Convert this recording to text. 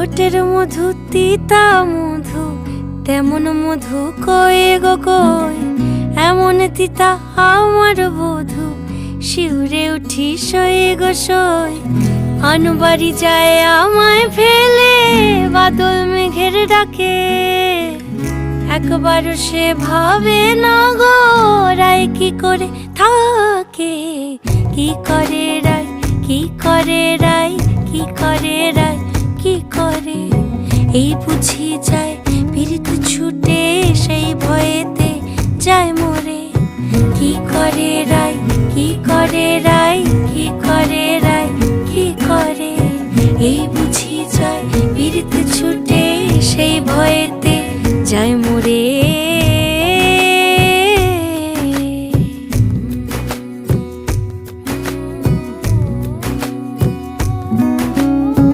ঠোঁটের মধু তিতা মধু, তেমন মধু কয়ে গো কই, এমন তিতা আমার বধূ, শিউরে উঠি সয়ে গো সই। আনবাড়ি যায় আমায় ফেলে, বাদল মেঘের ডাকে, একবারও সে ভাবে না গো রায় কি করে থাকে। কি করে রায়, কি করে রায়, কি করে রায়, কি করে, এই বুঝি যায় পীড়িত ছুটে, সেই ভয়েতে যায় মরে। কি করে রায়, কি করে রায়, কি করে রায়, কি করে, এই বুঝি যায় পীড়িত ছুটে, সেই ভয়ে